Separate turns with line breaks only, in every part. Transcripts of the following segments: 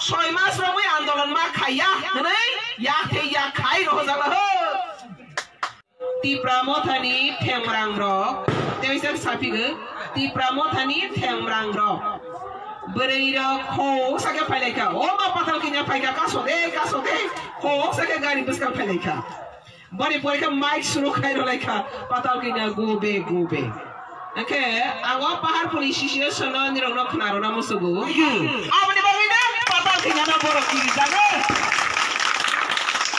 6 মাস রমই আন্দোলন মা খাইয়া হनै ইয়াকে ইয়া খাই রজালা হ তিপ্রামথানি ঠেমরাং রক তেইসা সাপিগো তিপ্রামথানি ঠেমরাং রক বরেইরা খো সাকে ফাইলাইকা ও মা পাতাল কিনা ফাইকা কাসোদে খো সাকে গাড়ি বসকা ফাইলাইকা বড়ি পরীক্ষা মাইক শুরু খাই রলাইকা পাতাল কিনা গোবে oke awa pahar polisi sih sono nirong nok naro namu sugu apa nih bang ini patal kina na borok kiri jaga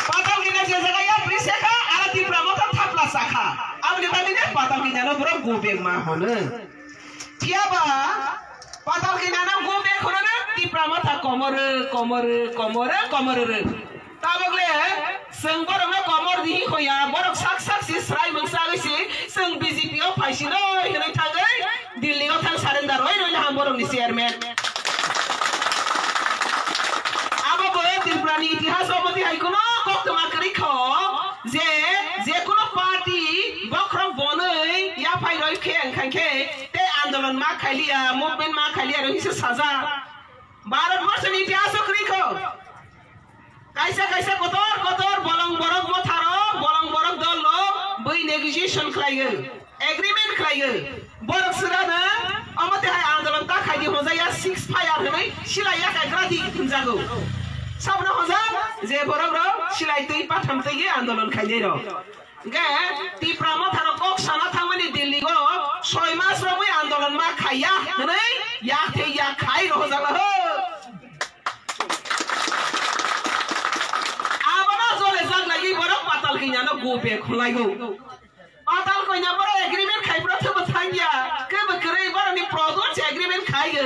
patal kina jaga ya priseka ala di pramota thapla sakha apa nih bang ini patal kina na borok gobe mahone tiaba patal kina na gobe kono na di pramota komore tabagle seng borok na komor dihi koya borok sak si serai mangsa gisi seng BJP o paisino hinai thangai Delhi o thang surrender oi roile ham borok ni chairman abo bo Tripurani itihas omati hai kono koktoma kari kho je kono party bokrok bonoi ya phai roi khe te andolon ma khailia movement ma khailia roi se saza Bharat Borsh ni itihas o kari kho kaisa kotor bolong borok motharo bolong borok dolo bai negotiation khlaigo agreement khlaigo borok sirana amate hai andolon ta khaidi hojaya 6 fire honai silai ya gradi kunjago sabna hoja je borok ro silai tei patham tei andolon khaidei ro ge Tripura tharo kok sana thangmani Delhi go 6 mas ro bai andolon ma khaiya honai ya thei ya khai ro jala ho patal kinya no gobe khulaigo patal konya boro agreement khai pro thabo thangya ke bakre boro ni product agreement khaigo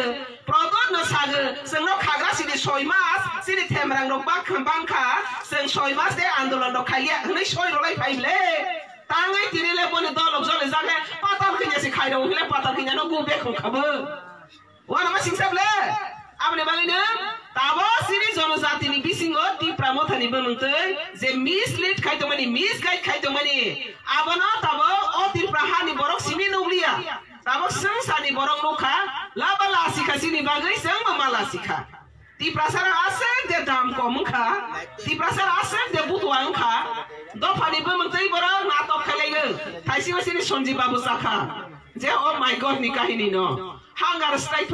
product no sago sengno khagra sini 6 mas sini themrang ro bangkha seng 6 mas de andolon ro khaiya hnai 6 rolai phaile tangai tinile bone dolok jole jage patal kinya se khairo hile patal kinya no gobe khabo wana ma singsable আপনি বলেন তাবো সিরি জনজাতি নি বিসিঙ্গো Tripura মথানি বনতে যে mislead খাইতো মানে misguide খাইতো মানে আবনা তাবো ও Tripura হানি বরক সিমি নউলিয়া তাবো সংসানি বরক নখা লাবালা শিখা সিনি বাগৈ সং মালা শিখা Tripura সারা আছে দে দাম কম খা Tripura সারা আছে দে বুতওয়াং খা দফানি বনতে বরক নাটক খেলাইগো থাইসি মাসিনি সঞ্জীব বাবু সাখা যে ও মাই গড নি কাহিনী ন হাঙ্গার স্ট্রাইক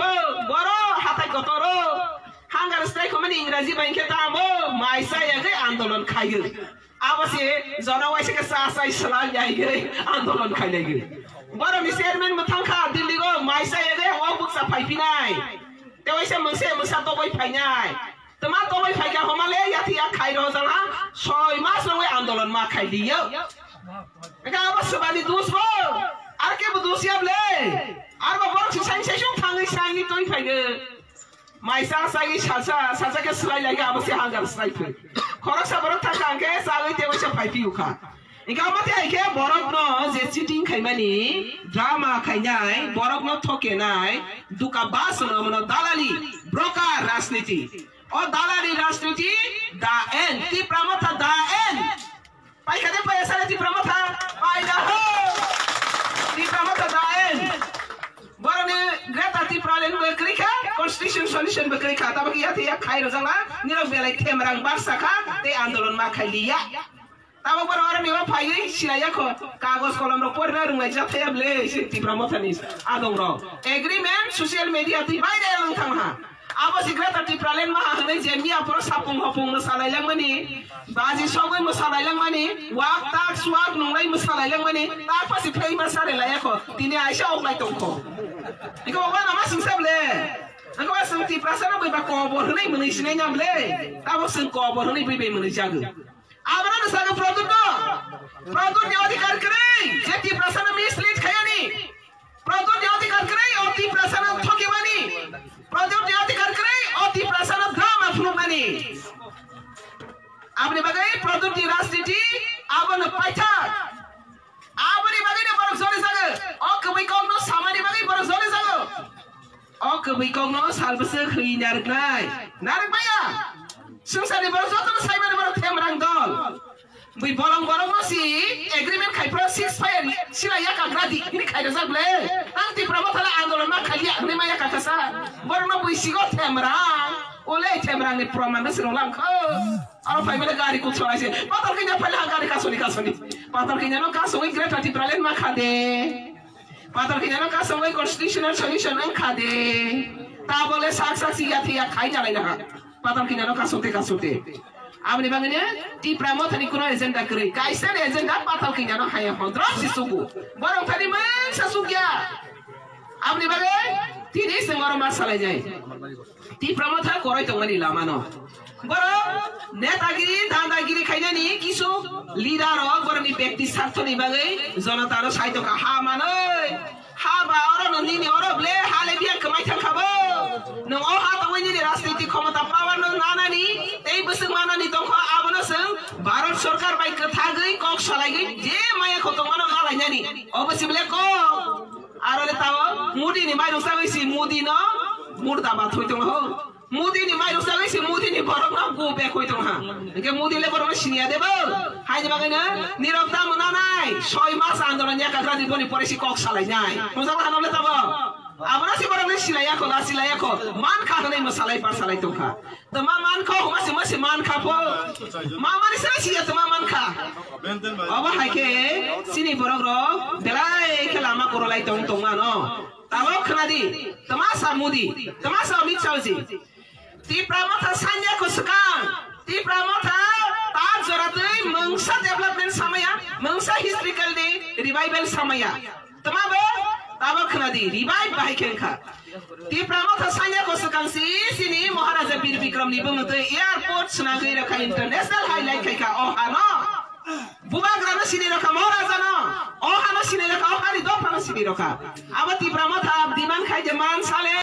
বড় হাতাই গতরো হাঙ্গার স্ট্রাইক মানে ইংরেজি বাইকে দামো মাইসা এগে আন্দোলন খাইগো আবাসে জনওয়াইসকে সাসাই সলা যাইগে আন্দোলন খাইলাইগে বড় নি চেয়ারম্যান মথাংখা দিল্লি গো মাইসা এগে ও বুকসা ফাইপিনাই তেওইসে মংসা তো বই ফাইনাই তোমা তো বই ফাইকা হমালে ইয়াতিয়া খাইরো জানা 6 মাস রই আন্দোলন মা খাইদিও এটা আবাস বানি দুসবো আর কে বুদুসিয়াবলে আর বাবা সিসাই সেসং থাঙ্গি সাইনি তই ফাইগো মাইসা সাইগি সাসা কে স্লাই লাগা আবসে হাঙ্গার স্লাই ফে খরসা বরক থাকাঙ্কে সাগৈ তেবসে ফাইপি উখা ইকা মাতে আইকে বরক ন যে চিটিং খাইমানি ড্রামা খাইনাই বরক ন ঠকে নাই দুকা বাস ন মন দালালি ব্রোকার রাজনীতি ও দালালি রাজনীতি দা এন Tripura মথা দা এন পাইখানে পয়সা Tripura মথা পাইলা হো Tripura motha da en borone greta Tripura len bekrika constitution solution bekrika tabaki ya tiya khai rojala nirok belai themrang barsakha te andolon ma khailia tabo borore niwa phai silaya kho kagos kolom ro porna rungai jathable Tripura motha ni adong ro agreement social media ti bai de lang thangha abo sigreta Tripura len ma hanai jemia pro sapung hopung masalai lang mani baji sogoi masalai lang mani wak tak swak nonglai masalai lang mani tak pasi phei masare la yakho tini aisha oklai tongkho iko ba nama singsable angko asung Tripura sana bai ba kobor hanai mani sinai nyamble abo sung kobor hanai bai bai mani jagu abana na saga product ni adhikar krai je Tripura sana mislead khayani product ni adhikar krai o Tripura sana thokebani product ni adhikar krai o Tripura sana drama flumani আপনি বাগাই প্রযুক্তি রাজনীতি আবন পাইছা আপনি বাগাই না বড় জোরে জাগে ও কবি কংনো সামানি বাগাই বড় জোরে জাগো ও কবি কংনো সালবসে খই নারকলাই নারকমায়া সংসারি বড় যতন সাইমানি বড় থেমরাং দল বই বলং বলং সি এগ্রিমেন্ট খাইপ্র 6 ফায়ার সিলা ইয়াকা গ্রাদি ইনি খাইরা জাগলে আং Tripura মথালা আন্দোলন মা খালিয়া নে মায়া কাটাসা বড় ন বই সিগো থেমরাং ওলে le temrang ni proman na sirolang ko aro pai mele gari ku chora se patal kinya pale gari kasoni patal kinya no kasoi greta tipralen ma khade patal kinya no kasoi constitutional solution ang khade ta bole saksi ya thia khai jalai na patal kinya no kasote amni bangene ti pramo thani kuno agenda kri kaisan agenda patal kinya no haya hondra sisuku borong thani men sasugya amni bange ti ni sengoro masala jai ti pramo tha korai tongani lama no boro netagiri dandagiri khaina ni kisu leader ho boro ni ব্যক্তি স্বার্থ ni bange জনতার সাইতো ka ha manoi ha ba oro noni ni oro ble hale biya kamai thakabo nong o ha tawini ni রাজনীতি ক্ষমতা পাওয়ার নানানি এই বসং মানানি তখন আবনো song Bharat Sarkar by কথা গই কক সালাই যে মায়া কত মানো নালাই জানি অবশ্যই বলে কো আর হলে তাও মুদি নি মাই রসা গইছি মুদি ন মুর্দা বাত হইতো হো মুদি নি মাই রসা গইছি মুদি নি বরং না গো বে কইতো হা একে মুদি লে বরং সিনিয়া দেব হাই যাবা না নিরবতা মনা নাই 6 মাস আন্দোলন একা কাদি বনি পরে সি কক সালাই নাই বুঝা কথা হলে তাও আমরা সি বরং সিলাইয়া কো মান খা নাই মশালাই পার সালাই তো খা তো মা মান খা মাসে মান খা পো মা মানি সিয়া তো মান খা অবা হাইকে সিনি বরং র বেলাই খেলা আমা করলাই তং তং না no tawo khnadi tamasa mudi tamasa mit sauji ti pramotha sanya ko sekarang ti pramotha ta joratei mangsa development samaya mangsa historical day revival samaya tamabo tawo khnadi revive bai khenka ti pramotha sanya ko sekarang sini maharaja bir bikram ni bumte airport sunagoi rakha international highlight khaika oh ano bubagrana sini rakha maharaja no oh ano sini rakha oh hari do pano sini rakha abati pramotha diman khai je man sale